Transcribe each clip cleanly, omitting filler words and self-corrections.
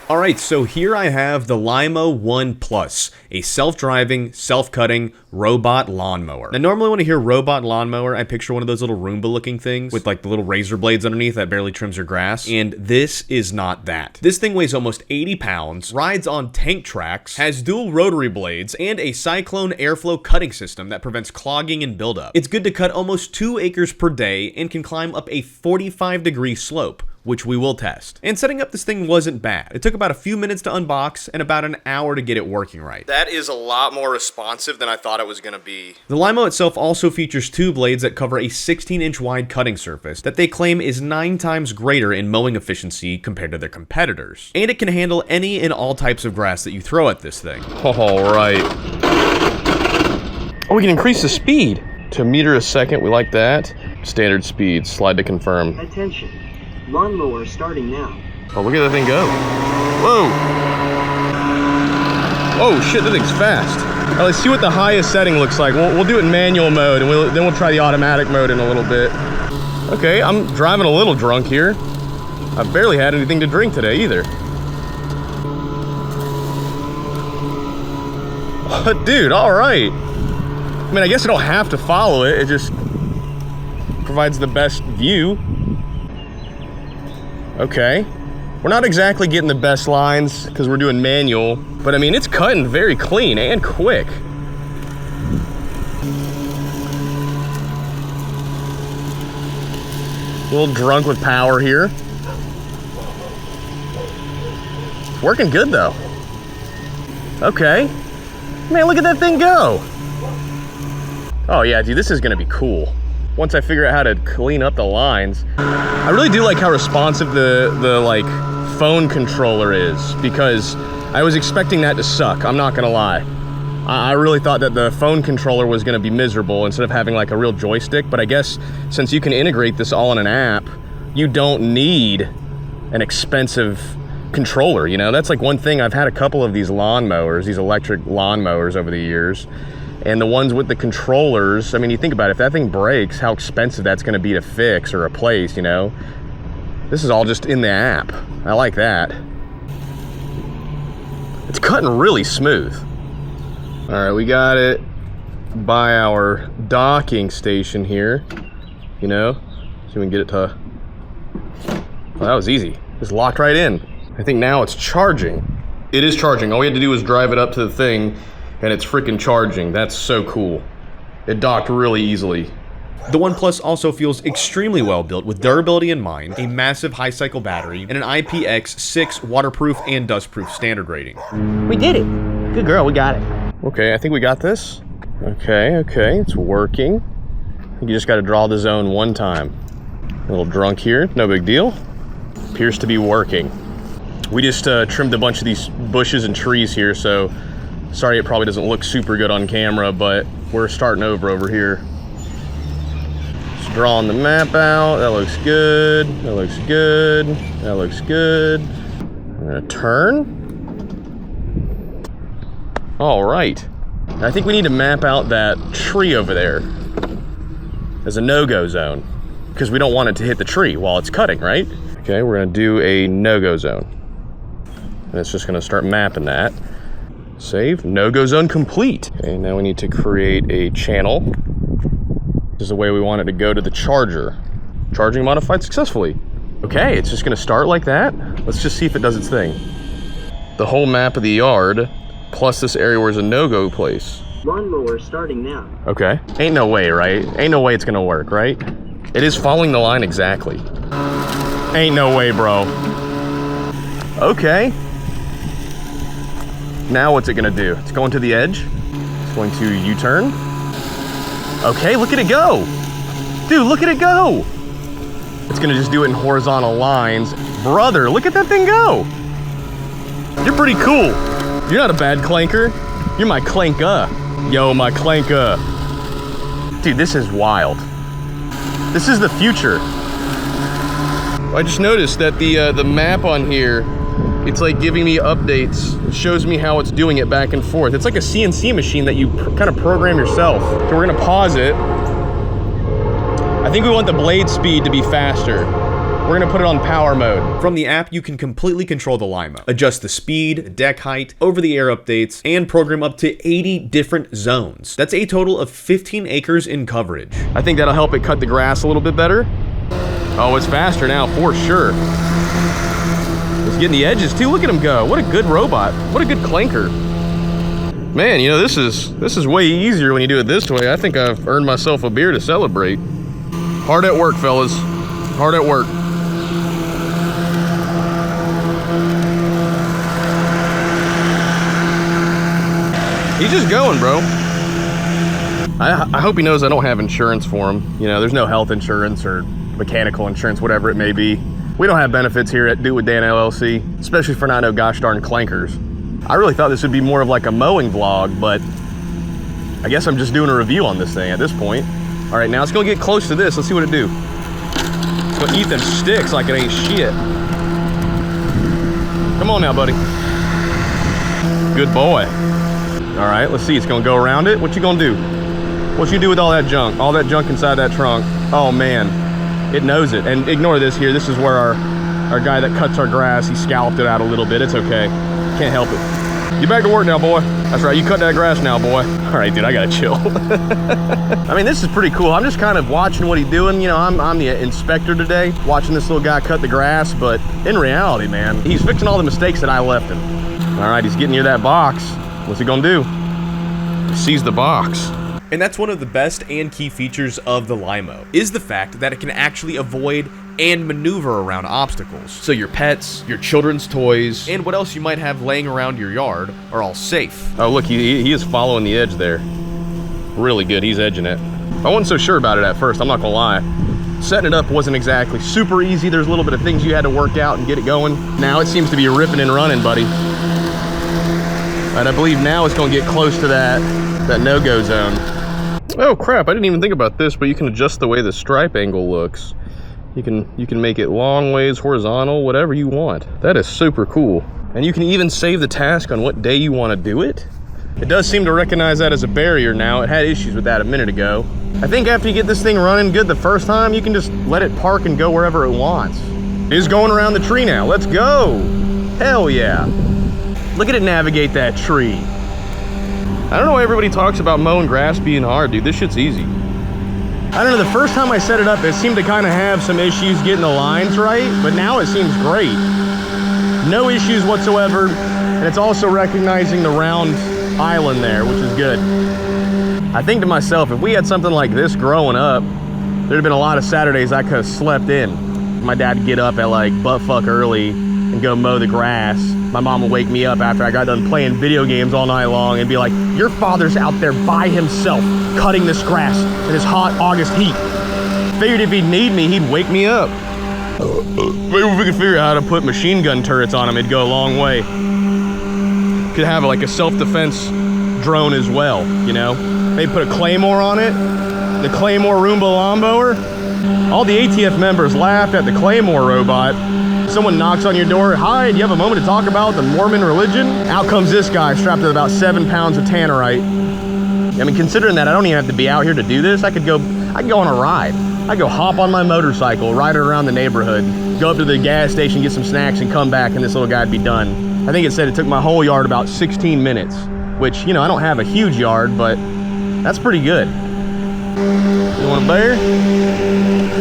All right, so here I have the Lymow One Plus, a self-driving, self-cutting robot lawnmower. Now, normally when I hear robot lawnmower, I picture one of those little Roomba-looking things with like the little razor blades underneath that barely trims your grass, and this is not that. This thing weighs almost 80 pounds, rides on tank tracks, has dual rotary blades, and a cyclone airflow cutting system that prevents clogging and buildup. It's good to cut almost 2 acres per day and can climb up a 45-degree slope, which we will test. And setting up this thing wasn't bad. It took about a few minutes to unbox and about an hour to get it working right. That is a lot more responsive than I thought it was gonna be. The Lymow itself also features 2 blades that cover a 16-inch wide cutting surface that they claim is 9 times greater in mowing efficiency compared to their competitors. And it can handle any and all types of grass that you throw at this thing. All right. Oh, we can increase the speed to 1 meter a second. We like that. Standard speed. Slide to confirm. Attention. Lawnmower starting now. Oh, look at that thing go. Whoa. Oh, shit, that thing's fast. All right, let's see what the highest setting looks like. We'll do it in manual mode, and then we'll try the automatic mode in a little bit. Okay, I'm driving a little drunk here. I've barely had anything to drink today either. Dude, all right. I mean, I guess I don't have to follow it. It just provides the best view. Okay. We're not exactly getting the best lines because we're doing manual, but I mean, it's cutting very clean and quick. A little drunk with power here. Working good though. Okay. Man, look at that thing go. Oh yeah, dude, this is gonna be cool. Once I figure out how to clean up the lines. I really do like how responsive the like phone controller is, because I was expecting that to suck, I'm not gonna lie. I really thought that the phone controller was gonna be miserable instead of having like a real joystick, but I guess since you can integrate this all in an app, you don't need an expensive controller, you know? That's like one thing. I've had a couple of these lawnmowers, these electric lawnmowers over the years, and the ones with the controllers, I mean, you think about it, if that thing breaks, how expensive that's gonna be to fix or replace, you know? This is all just in the app. I like that. It's cutting really smooth. All right, we got it by our docking station here, you know? So we can get it to, well, that was easy. Just locked right in. I think now it's charging. It is charging. All we had to do was drive it up to the thing, and it's freaking charging. That's so cool. It docked really easily. The One Plus also feels extremely well built with durability in mind, a massive high cycle battery, and an IPX6 waterproof and dustproof standard rating. We did it. Good girl, we got it. Okay, I think we got this. Okay, it's working. I think you just gotta draw the zone one time. A little drunk here, no big deal. Appears to be working. We just trimmed a bunch of these bushes and trees here, so sorry it probably doesn't look super good on camera, but we're starting over here. Just drawing the map out. That looks good. That looks good. That looks good. I'm gonna turn. All right. I think we need to map out that tree over there as a no-go zone, because we don't want it to hit the tree while it's cutting, right? Okay, we're gonna do a no-go zone. And it's just gonna start mapping that. Save, no-go zone complete. Okay, now we need to create a channel. This is the way we want it to go to the charger. Charging modified successfully. Okay, it's just gonna start like that. Let's just see if it does its thing. The whole map of the yard, plus this area where there's a no-go place. Lawnmower starting now. Okay, ain't no way, right? Ain't no way it's gonna work, right? It is following the line exactly. Ain't no way, bro. Okay. Now what's it gonna do? It's going to the edge. It's going to U-turn. Okay, look at it go. Dude, look at it go. It's gonna just do it in horizontal lines. Brother, look at that thing go. You're pretty cool. You're not a bad clanker. You're my clanker. Yo, my clanker. Dude, this is wild. This is the future. I just noticed that the map on here, it's like giving me updates. It shows me how it's doing it back and forth. It's like a CNC machine that you kind of program yourself. So we're gonna pause it. I think we want the blade speed to be faster. We're gonna put it on power mode. From the app, you can completely control the Lymow, adjust the speed, deck height, over-the-air updates, and program up to 80 different zones. That's a total of 15 acres in coverage. I think that'll help it cut the grass a little bit better. Oh, it's faster now, for sure. It's getting the edges too. Look at him go. What a good robot. What a good clanker. Man, you know, this is way easier when you do it this way. I think I've earned myself a beer to celebrate. Hard at work, fellas. Hard at work. He's just going, bro. I hope he knows I don't have insurance for him. You know, there's no health insurance or mechanical insurance, whatever it may be. We don't have benefits here at Do It With Dan LLC, especially for not no gosh darn clankers. I really thought this would be more of like a mowing vlog, but I guess I'm just doing a review on this thing at this point. All right, now it's gonna get close to this. Let's see what it do. It's gonna eat them sticks like it ain't shit. Come on now, buddy. Good boy. All right, let's see, it's gonna go around it. What you gonna do? What you do with all that junk? All that junk inside that trunk? Oh man, it knows it. And ignore this here. This is where our guy that cuts our grass, he scalloped it out a little bit. It's okay, can't help it. Get back to work now, boy. That's right, you cut that grass now, boy. All right, dude, I gotta chill. I mean, this is pretty cool. I'm just kind of watching what he's doing. You know, I'm the inspector today, watching this little guy cut the grass, but in reality, man, he's fixing all the mistakes that I left him. All right, he's getting near that box. What's he gonna do? He sees the box. And that's one of the best and key features of the Lymow, is the fact that it can actually avoid and maneuver around obstacles. So your pets, your children's toys, and what else you might have laying around your yard are all safe. Oh, look, he is following the edge there. Really good, he's edging it. I wasn't so sure about it at first, I'm not gonna lie. Setting it up wasn't exactly super easy. There's a little bit of things you had to work out and get it going. Now it seems to be ripping and running, buddy. And I believe now it's gonna get close to that no-go zone. Oh crap, I didn't even think about this, but you can adjust the way the stripe angle looks. You can make it long ways, horizontal, whatever you want. That is super cool. And you can even save the task on what day you want to do it. It does seem to recognize that as a barrier now. It had issues with that a minute ago. I think after you get this thing running good the first time, you can just let it park and go wherever it wants. It is going around the tree now. Let's go. Hell yeah. Look at it navigate that tree. I don't know why everybody talks about mowing grass being hard, dude. This shit's easy. I don't know, the first time I set it up, it seemed to kind of have some issues getting the lines right, but now it seems great. No issues whatsoever, and it's also recognizing the round island there, which is good. I think to myself, if we had something like this growing up, there'd have been a lot of Saturdays I could have slept in. My dad would get up at like buttfuck early and go mow the grass. My mom would wake me up after I got done playing video games all night long and be like, your father's out there by himself cutting this grass in this hot August heat. Figured if he'd need me, he'd wake me up. Maybe if we could figure out how to put machine gun turrets on him, it'd go a long way. Could have like a self-defense drone as well, you know? Maybe put a Claymore on it, the Claymore Roomba lawnmower. All the ATF members laughed at the Claymore robot. Someone knocks on your door, hi, do you have a moment to talk about the Mormon religion? Out comes this guy strapped with about 7 pounds of tannerite. I mean, considering that I don't even have to be out here to do this, I could go on a ride. I'd go hop on my motorcycle, ride it around the neighborhood, go up to the gas station, get some snacks, and come back, and this little guy'd be done. I think it said it took my whole yard about 16 minutes, which, you know, I don't have a huge yard, but that's pretty good. You want a bear?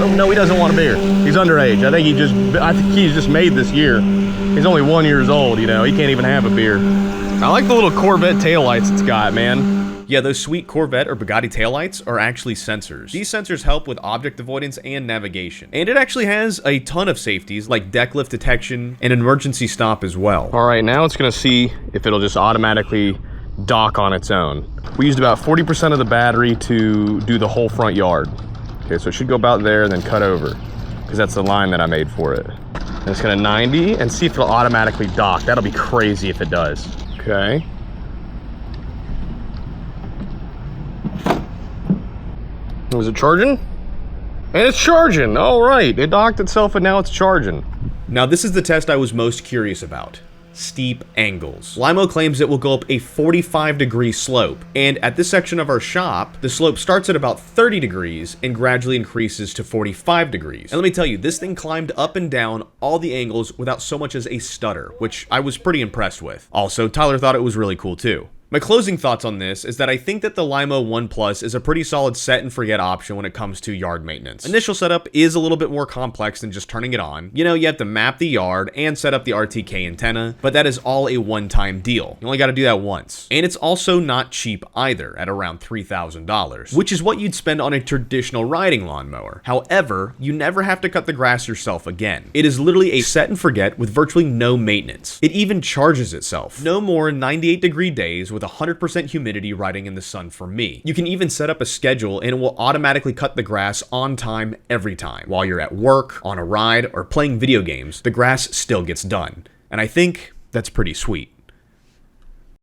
Oh, no, he doesn't want a beer. He's underage. I think he's just made this year. He's only 1 year old, you know. He can't even have a beer. I like the little Corvette taillights it's got, man. Yeah, those sweet Corvette or Bugatti taillights are actually sensors. These sensors help with object avoidance and navigation. And it actually has a ton of safeties like deck lift detection and emergency stop as well. All right, now it's gonna see if it'll just automatically dock on its own. We used about 40% of the battery to do the whole front yard. Okay, so it should go about there and then cut over, because that's the line that I made for it. And it's gonna 90 and see if it'll automatically dock. That'll be crazy if it does. Okay. Was it charging? And it's charging, all right. It docked itself and now it's charging. Now this is the test I was most curious about. steep angles. Lymow claims it will go up a 45-degree slope, and at this section of our shop, the slope starts at about 30 degrees and gradually increases to 45 degrees. And let me tell you, this thing climbed up and down all the angles without so much as a stutter, which I was pretty impressed with. Also, Tyler thought it was really cool too. My closing thoughts on this is that I think that the Lymow One Plus is a pretty solid set and forget option when it comes to yard maintenance. Initial setup is a little bit more complex than just turning it on. You know, you have to map the yard and set up the RTK antenna, but that is all a one-time deal. You only got to do that once. And it's also not cheap either, at around $3,000, which is what you'd spend on a traditional riding lawnmower. However, you never have to cut the grass yourself again. It is literally a set and forget with virtually no maintenance. It even charges itself. No more 98-degree days with 100% humidity riding in the sun for me. You can even set up a schedule and it will automatically cut the grass on time every time. While you're at work, on a ride, or playing video games, the grass still gets done. And I think that's pretty sweet.